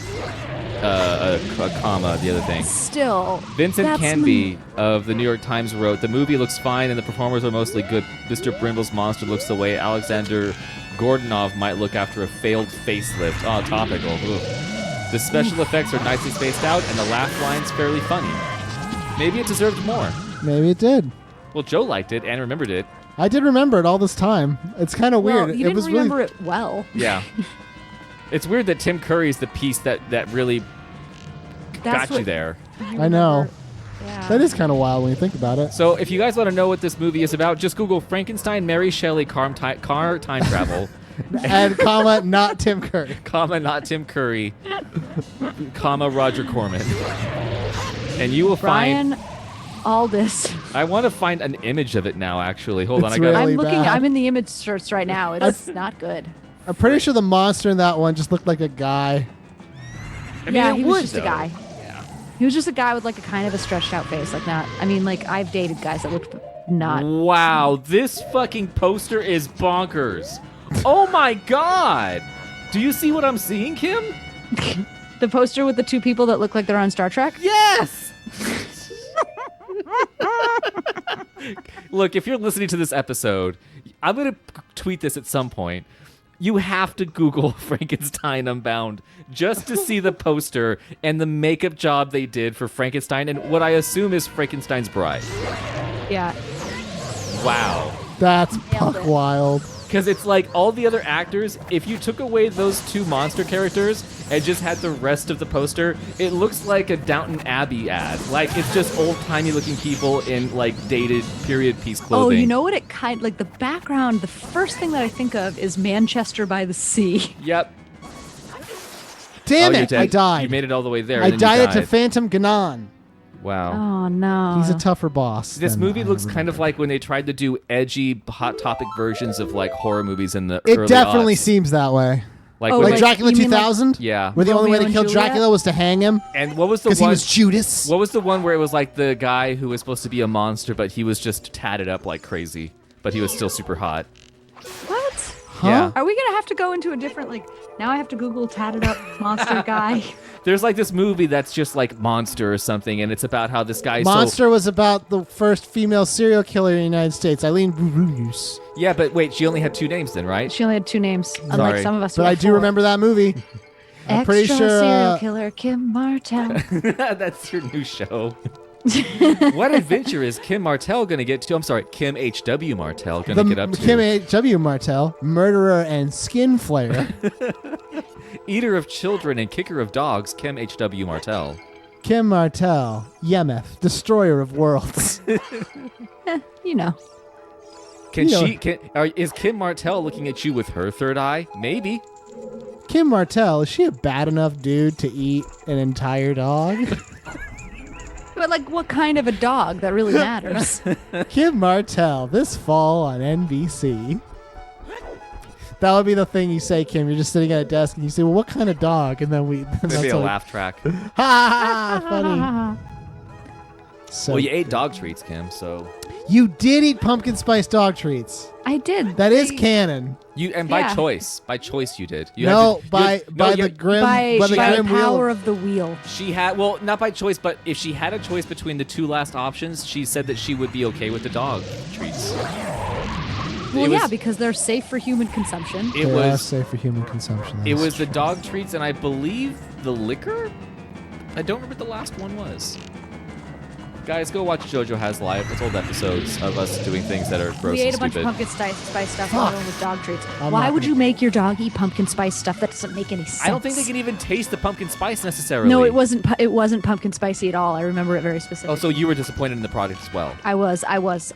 comma. The other thing. Still. Vincent that's Canby of the New York Times wrote, "The movie looks fine and the performers are mostly good. Mr. Brimble's monster looks the way Alexander Gordonov might look after a failed facelift." Oh, topical. Ugh. The special effects are nicely spaced out and the laugh line's fairly funny. Maybe it deserved more. Maybe it did. Well, Joe liked it and remembered it. I did remember it all this time. It's kind of Well, weird. you It didn't was remember really. it well. Yeah. It's weird that Tim Curry's the piece that really That's got you what there. I know. Yeah. That is kind of wild when you think about it. So if you guys want to know what this movie is about, just Google Frankenstein, Mary Shelley, car time travel, And comma, not Tim Curry. comma, not Tim Curry, comma, Roger Corman. And you will find... Brian Aldiss. I want to find an image of it now, actually. Hold on. It's I got really I'm looking. bad. I'm in the image search right now. It's not good. I'm pretty sure the monster in that one just looked like a guy. I mean, yeah, it he would, was just though. a guy. Yeah. He was just a guy with like a kind of a stretched out face, like that. I mean, like I've dated guys that looked not. Wow, this fucking poster is bonkers. Oh my god! Do you see what I'm seeing, Kim? The poster with the two people that look like they're on Star Trek. Yes! Look, if you're listening to this episode, I'm going to tweet this at some point. You have to Google Frankenstein Unbound just to see the poster and the makeup job they did for Frankenstein and what I assume is Frankenstein's bride. Yeah. Wow. That's Nailed buck it. wild. Because it's like all the other actors, if you took away those two monster characters and just had the rest of the poster, it looks like a Downton Abbey ad. Like, it's just old-timey looking people in, like, dated period piece clothing. Oh, you know what? It kind like the background. The first thing that I think of is Manchester by the Sea. Yep. Damn Oh, you're it! dead. I died. You made it all the way there. I and then you died it to Phantom Ganon. Wow. Oh no. He's a tougher boss. This than movie I looks remember. kind of like when they tried to do edgy, hot topic versions of, like, horror movies in the It early definitely aughts. seems that way. Like, Oh, when Like they- Dracula you mean like- 2000? Yeah. Where the only way Romeo to and kill Juliet? Dracula was to hang him And what was the because he one... was Judas. What was the one where it was like the guy who was supposed to be a monster, but he was just tatted up like crazy, but he was still super hot? What? Huh? Yeah. Are we gonna have to go into a different like? Now I have to Google tatted up monster guy. There's like this movie that's just like Monster or something, and it's about how this guy. Monster was about the first female serial killer in the United States, Eileen Bruce. Yeah, but wait, she only had two names then, right? She only had two names, unlike Sorry. some of us. But who I had do four. remember that movie. I'm Extra pretty sure. serial killer Kim Martell. That's your new show. What adventure is Kim Martell gonna get to? I'm sorry, Kim H.W. Martell gonna get up to? Kim H.W. Martell, murderer and skin flayer. Eater of children and kicker of dogs, Kim H.W. Martell. Kim Martell, Yemeth, destroyer of worlds. You know. Can You know- she? Is Kim Martell looking at you with her third eye? Maybe. Kim Martell, is she a bad enough dude to eat an entire dog? But like, what kind of a dog? That really matters. Kim Martell, this fall on NBC. That would be the thing you say, Kim. You're just sitting at a desk and you say, well, what kind of dog? And then we... Maybe a laugh track. Ha ha ha, funny. So Well, you ate dog treats, Kim, so... You did eat pumpkin spice dog treats. I did. That is canon. By Yeah. choice. By choice you did. You No, had to- by you- no, the you- grim by by the by grim power wheel. of the wheel. She had, well, not by choice, but if she had a choice between the two last options, she said that she would be okay with the dog treats. Well, It yeah, was- because they're safe for human consumption. It They are was safe for human consumption. it was the dog treats and I believe the liquor? I don't remember what the last one was. Guys, go watch JoJo Has Live. It's old episodes of us doing things that are gross We ate and a bunch of stupid. pumpkin spice stuff Fuck. along with dog treats. I'm Why not would gonna- you make your dog eat pumpkin spice stuff? That doesn't make any sense. I don't think they can even taste the pumpkin spice necessarily. No, it wasn't. It wasn't pumpkin spicy at all. I remember it very specifically. Oh, so you were disappointed in the product as well. I was.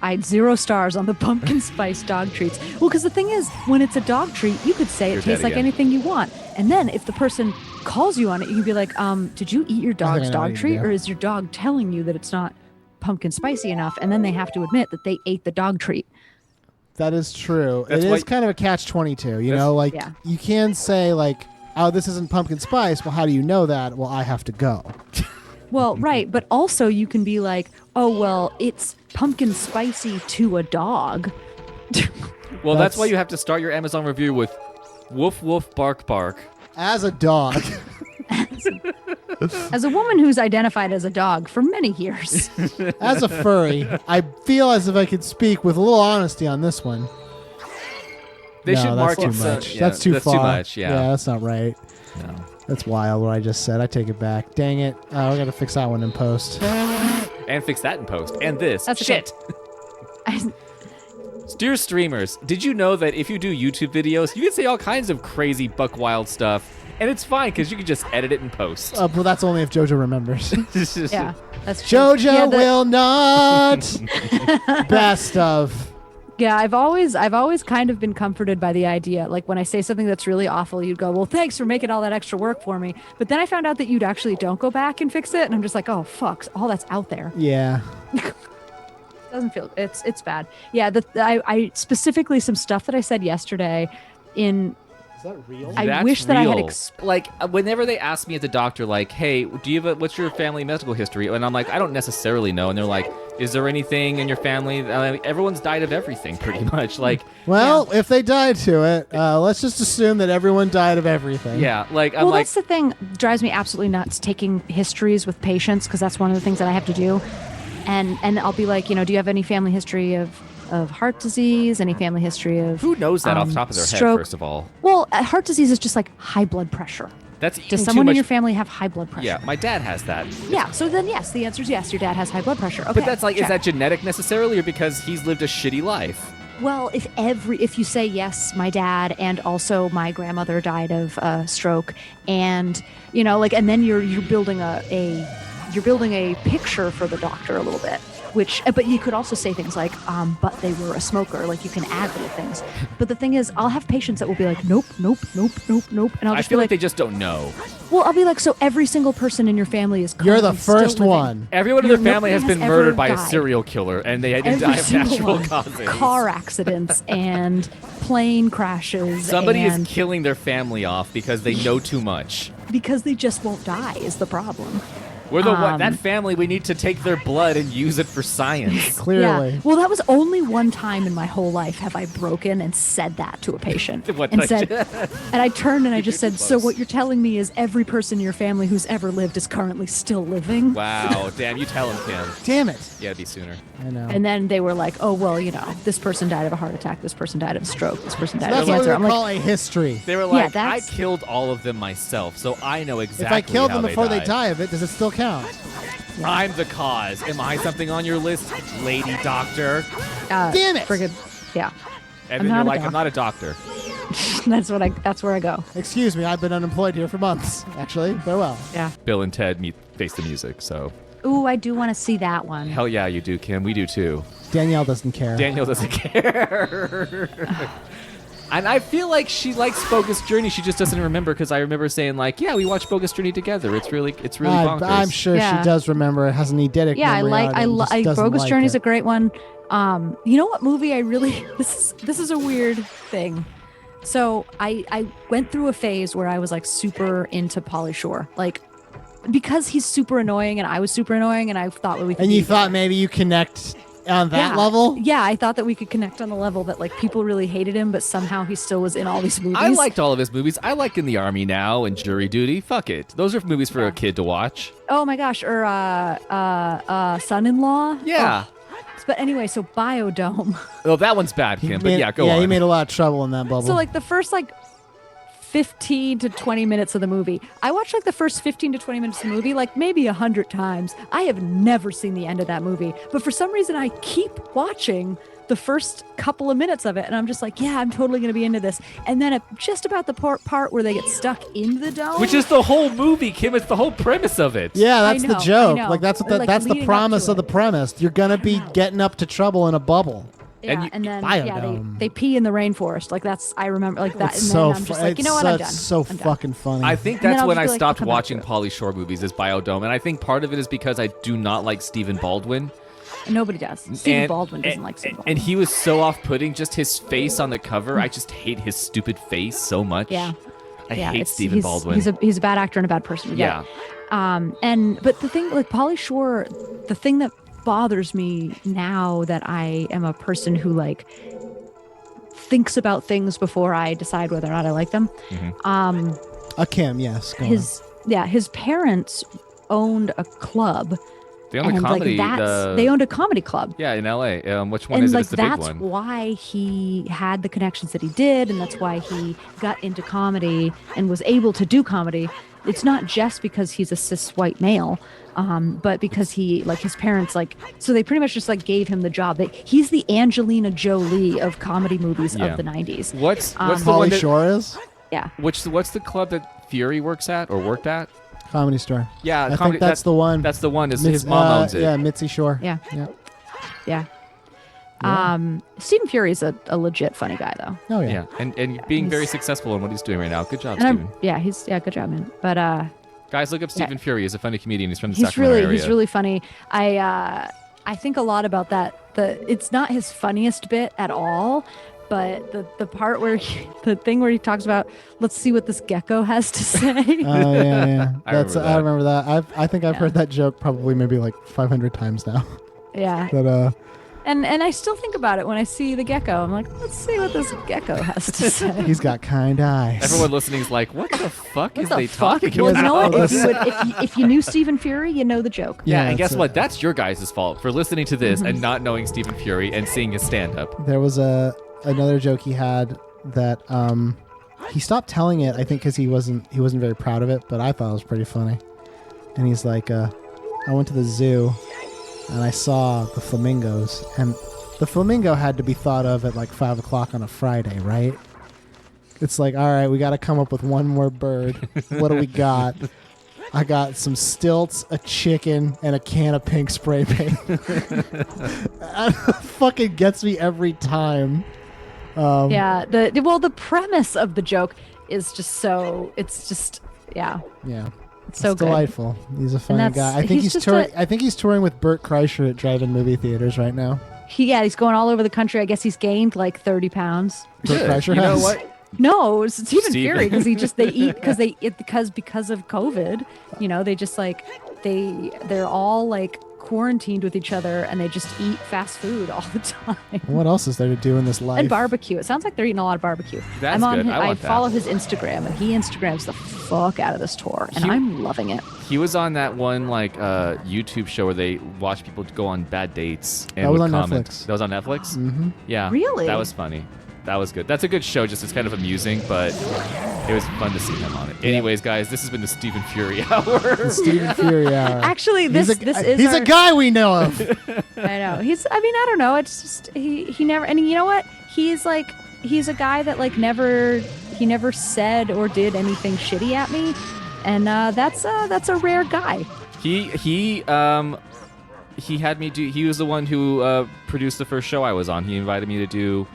I had 0 stars on the pumpkin spice dog treats. Well, because the thing is, when it's a dog treat, you could say You're it tastes dead like again. anything you want. And then if the person calls you on it, you can be like, did you eat your dog's I know what dog you treat? do. Or is your dog telling you that it's not pumpkin spicy enough? And then they have to admit that they ate the dog treat. That is true. That's It why- is kind of a catch-22, you That's- know? Like, Yeah. you can say, like, oh, this isn't pumpkin spice. Well, how do you know that? Well, I have to go. Well, right. But also you can be like, oh, well, it's pumpkin spicy to a dog. Well, that's why That's- you have to start your Amazon review with woof woof bark bark. As a dog. As a woman who's identified as a dog for many years. As a furry, I feel as if I could speak with a little honesty on this one. They no, should that's market too some- much. yeah, that's too that's far. too much, yeah. that's not right. No. That's wild what I just said. I take it back. Dang it. Oh, I got to fix that one in post. And fix that in post. And this. That's okay. Shit. I- Dear streamers, did you know that if you do YouTube videos, you can say all kinds of crazy buck wild stuff, and it's fine because you can just edit it in post. Well, that's only if JoJo remembers. yeah, that's true. JoJo Yeah, the- will not. Best of. Yeah, I've always kind of been comforted by the idea. Like when I say something that's really awful, you'd go, "Well, thanks for making all that extra work for me." But then I found out that you'd actually don't go back and fix it, and I'm just like, "Oh, fuck, all that's out there." Yeah. Doesn't feel it's bad. Yeah, I specifically some stuff that I said yesterday in that real? I That's wish that I had real. Like whenever they ask me at the doctor, like, "Hey, do you have what's your family medical history?" And I'm like, "I don't necessarily know." And they're like, "Is there anything in your family?" Everyone's died of everything, pretty much. Like, Well, if they died to it, let's just assume that everyone died of everything. yeah, like I'm Well, like, that's the thing. Drives me absolutely nuts taking histories with patients because that's one of the things that I have to do. And I'll be like, do you have any family history of heart disease? Any family history of who knows that off the top of their stroke? head? First of all, Well, heart disease is just like high blood pressure. that's Does eating someone too in much. your family have high blood pressure? Yeah, my dad has that. Yeah. So then, yes, the answer is yes. Your dad has high blood pressure. Okay. But that's like, is check. that genetic necessarily, or because he's lived a shitty life? Well, if you say yes, my dad and also my grandmother died of stroke, and and then you're building a picture for the doctor a little bit. But you could also say things like, but they were a smoker. Like you can add little things. But the thing is, I'll have patients that will be like, nope, nope, nope, nope, nope, and I'll I just feel be like they just don't know. well, I'll be like, so every single person in your family is. You're the currently still first living. one. Everyone in Your their family has nobody been has murdered ever by a died. serial killer, and they didn't Every die of single natural one. causes. Car accidents and plane crashes. Somebody and is killing their family off because they know too much. because they just won't die is the problem. We're the one, that family. We need to take their blood and use it for science. Clearly. Yeah. Well, that was only one time in my whole life have I broken and said that to a patient. What and the- said, and I turned and I just You're said, too so close. what you're telling me is every person in your family who's ever lived is currently still living? Wow, damn! You tell him, Kim. Damn it. Yeah, it'd be sooner. I know. And then they were like, oh, well, this person died of a heart attack. This person died of a stroke. This person died That's of what cancer. we I'm would like, call a history. They were Yeah, like, I that's- killed all of them myself, so I know exactly. If I killed how them before they died. die of it, does it still count? I'm the cause. Am I something on your list, lady doctor? Damn it. friggin', yeah. And I'm then you're not a like, I'm not a doctor. That's where I go. Excuse me, I've been unemployed here for months, actually. Farewell. Yeah. Bill and Ted meet Face the Music, so Ooh, I do want to see that one. hell yeah, you do, Kim. We do too. Danielle doesn't care. Daniel doesn't care. And I feel like she likes Bogus Journey. She just doesn't remember because I remember saying like, yeah, we watched Bogus Journey together. It's really bonkers. I'm sure Yeah. she does remember. It has an eidetic Yeah, memory on it and just doesn't Bogus like Journey's it. a great one. You know what movie I really this is a weird thing. So I went through a phase where I was like super into Pauly Shore, like because he's super annoying and I was super annoying and I thought that we could And you be- thought maybe you connect on that Yeah. level? Yeah, I thought that we could connect on the level that like people really hated him, but somehow he still was in all these movies. I liked all of his movies. I like In the Army Now and Jury Duty. Fuck it. Those are movies for a kid to watch. Oh my gosh, or Son-in-Law. Yeah. Oh. But anyway, so Biodome. Oh, that one's bad, Kim. But yeah, go on. he made a lot of trouble in that bubble. So like the first 15 to 20 minutes of the movie. I watched like the first 15 to 20 minutes of the movie like maybe 100 times. I have never seen the end of that movie. But for some reason I keep watching the first couple of minutes of it and I'm just like, yeah, I'm totally going to be into this. And then at just about the part where they get stuck in the dome. Which is the whole movie, Kim. It's the whole premise of it. yeah, that's I the know, joke. I know. Like that's what the, Like, that's the leading up promise to of the it. premise. You're gonna be getting up to trouble in a bubble. yeah, and you- and then Biodome. they pee in the rainforest. Like that's I remember like that. It's And so then I'm just like, you know what, I'm done. so I'm done. fucking funny. I think And then that's I'll when just I be like, stopped I'll come back watching to it. Pauly Shore movies is Biodome. And I think part of it is because I do not like Stephen Baldwin. Nobody does. Stephen And- Baldwin doesn't and- like Stephen And Baldwin. he was so off-putting, just his face on the cover. I just hate his stupid face so much. Yeah. I Yeah, hate it's- Stephen Baldwin. He's a bad actor and a bad person. Yeah. But the thing like Pauly Shore, the thing that bothers me now that I am a person who like thinks about things before I decide whether or not I like them. a Kim, yes. Go on. His parents owned a club. They own a and comedy. like they owned a comedy club. Yeah, in L.A. Which one And is it? like It's the big that's one. why he had the connections that he did, and that's why he got into comedy and was able to do comedy. It's not just because he's a cis white male, but because he like his parents like so they pretty much just like gave him the job. He's the Angelina Jolie of comedy movies Yeah. of the 90s. What's the one Pauly that, Shore is Yeah. what's the club that Fury works at or worked at? Comedy Store. Yeah, I comedy, think that's the one. That's the one. His Mitz- mom owns it. Yeah, Mitzi Shore. Yeah. Yeah. Yeah. Stephen Fury is a legit funny guy though. Oh yeah. Yeah, and being very He's- successful in what he's doing right now. Good job, And Stephen. good job, man. But Guys, look up Stephen Fury. He's a funny comedian. He's from the he's Sacramento area. he's really funny. I think a lot about that. It's not his funniest bit at all, But the part where the thing where he talks about, let's see what this gecko has to say. Oh yeah. I remember that. I think I've Yeah. heard that joke probably maybe like 500 times now. Yeah. But And I still think about it when I see the gecko. I'm like, let's see what this gecko has to say. he's got kind eyes. Everyone listening is like, what the fuck is the they fuck? talking Well, about? You know what? Well, If you knew Stephen Fury, you know the joke. Yeah, Yeah, and guess that's what? That's your guys' fault for listening to this and not knowing Stephen Fury and seeing his stand-up. There was another joke he had that he stopped telling it. I think because he wasn't very proud of it, but I thought it was pretty funny. And he's like, I went to the zoo and I saw the flamingos, and the flamingo had to be thought of at like 5 o'clock on a Friday, right? It's like, all right, we got to come up with one more bird. What do we got? I got some stilts, a chicken, and a can of pink spray paint. Fucking gets me every time. Yeah. The premise of the joke is just so. It's just Yeah. It's so It's good. delightful. He's a funny that's- guy. I think he's he's just touring. a- I think he's touring with Burt Kreischer at drive-in movie theaters right now. He's going all over the country. I guess he's gained like 30 pounds. Burt Good. Kreischer You know has. what? No, it's Stephen Stephen. Fury because they eat because of COVID. You know, they just like they're all like quarantined with each other and they just eat fast food all the time. What else is there to do in this life? And barbecue. It sounds like they're eating a lot of barbecue. That's I'm on good. his- I I want that. follow his Instagram and he Instagrams the fuck out of this tour and He- I'm loving it. He was on that one like YouTube show where they watch people go on bad dates and That was would on comment. Netflix. That was on Netflix? Mm-hmm. Yeah. Really? That was funny. That was good. That's a good show. Just it's kind of amusing, but it was fun to see him on it. Anyways, guys, this has been the Stephen Fury Hour. Stephen Fury hour. Actually, this is he's our, a guy we know of. I know. I don't know. It's just he never, and you know what? He's a guy that like never said or did anything shitty at me. And that's a rare guy. He had me do. He was the one who produced the first show I was on. He invited me to do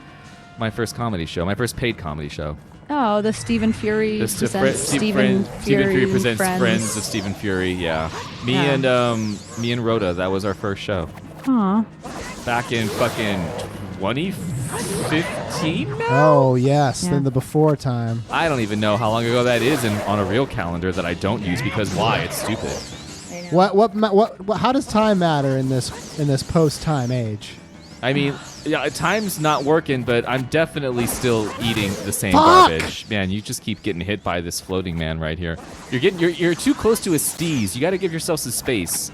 my first comedy show, my first paid comedy show. Oh, the Stephen Fury The presents Stephen Fury presents Friends. Friends of Stephen Fury. Yeah, me Yeah. and Rhoda. That was our first show Aw. back in fucking 2015. Now? Oh yes, Yeah. in the before time. I don't even know how long ago that is on a real calendar that I don't use because why? It's stupid. What? How does time matter in this post-time age? I mean, yeah, time's not working, but I'm definitely still eating the same Fuck! garbage. Man, you just keep getting hit by this floating man right here. You're too close to his steez. You got to give yourself some space.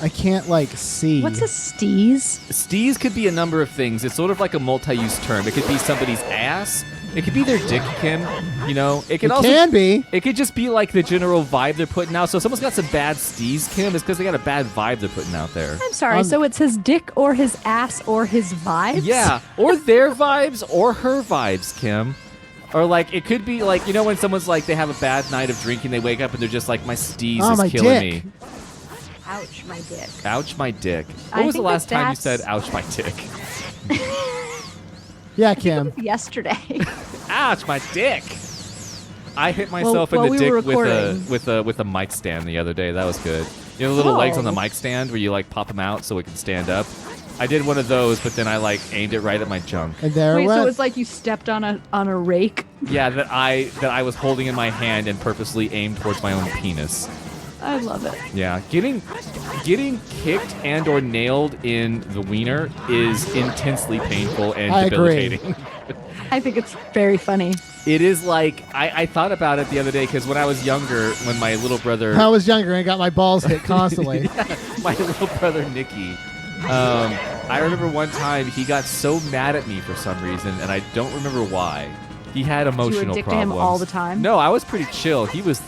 I can't like see. What's a steez? Steez could be a number of things. It's sort of like a multi-use term. It could be somebody's ass. It could be their dick, Kim. You know, it could also can be. It could just be like the general vibe they're putting out. So if someone's got some bad steez, Kim, it's because they got a bad vibe they're putting out there. I'm sorry. So it's his dick or his ass or his vibes? Yeah, or their vibes or her vibes, Kim. Or like it could be like, you know, when someone's like they have a bad night of drinking, they wake up and they're just like, my steez Oh, is my killing dick. me. Ouch, my dick. Ouch my dick. I What was the think last time you that's- said ouch my dick? Yeah, Kim. Yesterday. Ouch my dick. I hit myself Well, in the we were dick with recording. with a mic stand the other day. That was good. You know the little legs on the Oh. mic stand where you like pop them out so it can stand up. I did one of those, but then I like aimed it right at my junk. And there Wait, it so went. it's like you stepped on a rake? Yeah, that I was holding in my hand and purposely aimed towards my own penis. I love it. Yeah, getting kicked and or nailed in the wiener is intensely painful and I agree. debilitating. I think it's very funny. It is like I thought about it the other day because when I was younger, when my little brother, I was younger and got my balls hit constantly. my little brother Nicky, I remember one time he got so mad at me for some reason, and I don't remember why. He had emotional addicted to problems. him all the time? No, I was pretty chill. He was.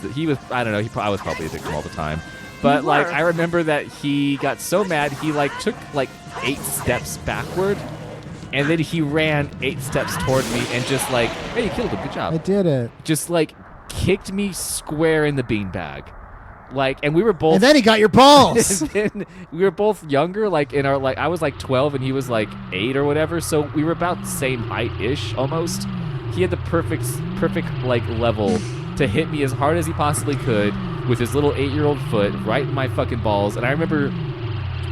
I don't know. I was probably addicted all the time. But You like, were. I remember that he got so mad he like took like 8 steps backward, and then he ran 8 steps toward me and just like, hey, you killed him. Good job. I did it. Just like kicked me square in the beanbag. Like, and we were both. And then he got your balls. and then we were both younger, like in our like I was like 12 and he was like 8 or whatever, so we were about the same height-ish almost. He had the perfect like level to hit me as hard as he possibly could with his little 8-year-old foot right in my fucking balls. And I remember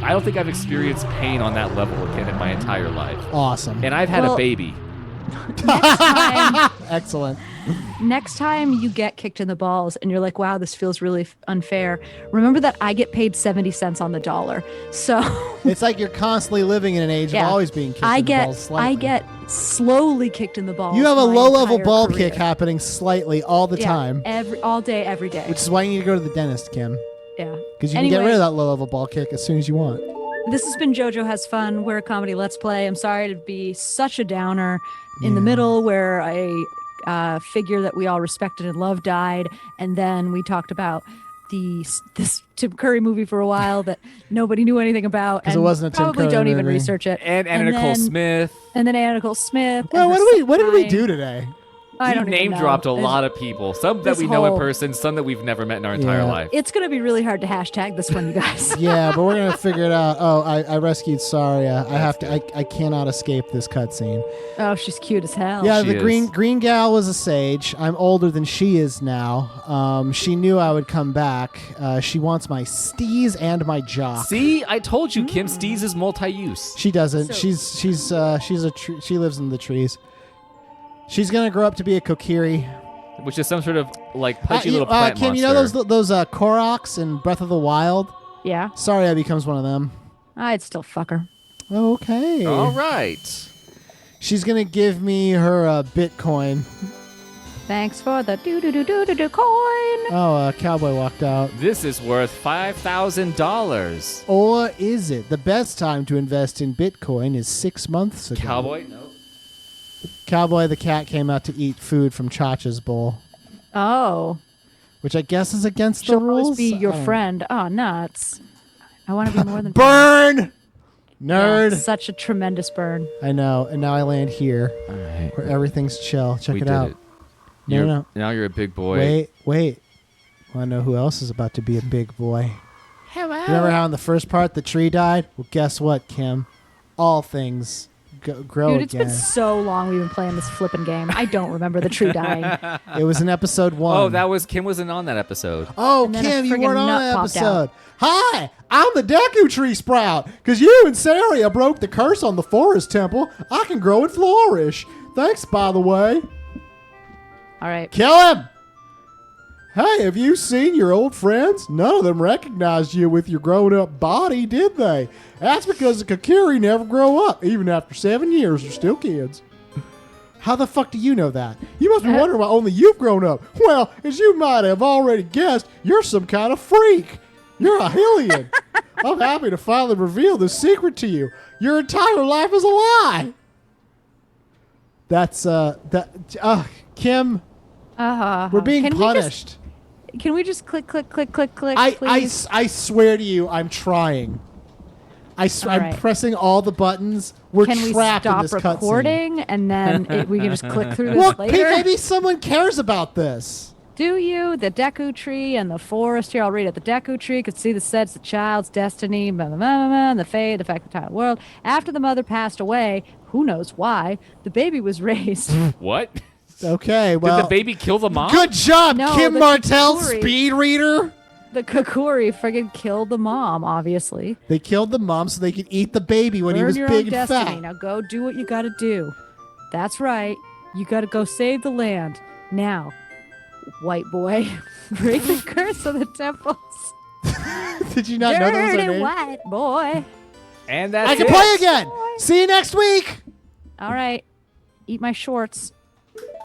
I don't think I've experienced pain on that level again in my entire life. Awesome. And I've had a Well- baby. Next time, Excellent. next time you get kicked in the balls and you're like, wow, this feels really unfair. Remember that I get paid 70 cents on the dollar. So It's like you're constantly living in an age Yeah. of always being kicked I in the get balls slightly. I get slowly kicked in the balls. You have a my low-level entire ball career. kick happening slightly all the Yeah, time, all day, every day. which is why you need to go to the dentist, Kim, Yeah. because you can get rid of that low-level ball kick as soon as you want. This has been JoJo Has Fun. We're a comedy Let's Play. I'm sorry to be such a downer in the middle where a figure that we all respected and loved died, and then we talked about this Tim Curry movie for a while that nobody knew anything about, 'Cause it and wasn't a Tim probably Curry don't even movie. research it. And Anna Nicole then- Smith. And then Anna Nicole Smith. Well, and what her did we sign. do today? I We don't even name know. dropped a It's- lot of people. Some that this we know in whole- person, some that we've never met in our entire Yeah. life. It's gonna be really hard to hashtag this one, you guys. Yeah, but we're gonna figure it out. Oh, I rescued Saria. I cannot escape this cutscene. Oh, she's cute as hell. Yeah, She the is. green gal was a sage. I'm older than she is now. She knew I would come back. She wants my steez and my jock. See, I told you, Kim Steez is multi-use. She doesn't. So- She lives in the trees. She's gonna grow up to be a kokiri. Which is some sort of like punchy little plant Kim, monster. you know those Koroks in Breath of the Wild? Yeah. Saria becomes one of them. I'd still fuck her. Okay. All right. She's gonna give me her Bitcoin. Thanks for the do coin. Oh, a cowboy walked out. This is worth $5,000. Or is it? The best time to invest in Bitcoin is 6 months ago. Cowboy? No. Cowboy the cat came out to eat food from Chacha's bowl, Oh, which I guess is against she'll the rules. always be your I don't know. friend. Oh, nuts. I want to be more than Burn! Yeah, Nerd! such a tremendous burn. I know, and now I land here All right. where everything's chill. Check We it did out. it. No, You're- no. Now you're a big boy. Wait. Want to know who else is about to be a big boy? Remember how in the first part the tree died? Well, guess what, Kim? All things grow Dude, it's again. been so long we've been playing this flipping game. I don't remember the tree dying. It was in episode 1. Oh, that was Kim wasn't on that episode. Oh, And then a Kim, you friggin' weren't on nut that popped episode. Hi, I'm the Deku Tree Sprout. Because you and Saria broke the curse on the Forest Temple, I can grow and flourish. Thanks, by the way. All right. Kill him! Hey, have you seen your old friends? None of them recognized you with your grown-up body, did they? That's because the Kakiri never grow up. Even after 7 years, they're still kids. How the fuck do you know that? You must be wondering why only you've grown up. Well, as you might have already guessed, you're some kind of freak. You're a Hylian. I'm happy to finally reveal this secret to you. Your entire life is a lie. That's, Kim, we're being Can punished. Can we just click, please? I swear to you, I'm trying. I'm right. pressing all the buttons. We're Can we trapped in stop this cutscene. recording and then we can just click through this Look, later? maybe someone cares about this. Do you? The Deku tree and the forest here. I'll read it. The Deku tree could see the sets, the child's destiny, blah, blah, blah, blah, and the fate, affect the entire world. After the mother passed away, who knows why, the baby was raised. What? Okay, well, Did the baby kill the mom? good job, No, Kim the Martell, Kakuri. speed reader. The Kakuri friggin' killed the mom, obviously. They killed the mom so they could eat the baby when he Earn was your big own and destiny. fat. Now go do what you gotta do. That's right. You gotta go save the land. Now, white boy, break the curse of the temples. Did you not know that was her Dirty name? white boy. And that's I can it. play again. See you next week. All right. Eat my shorts.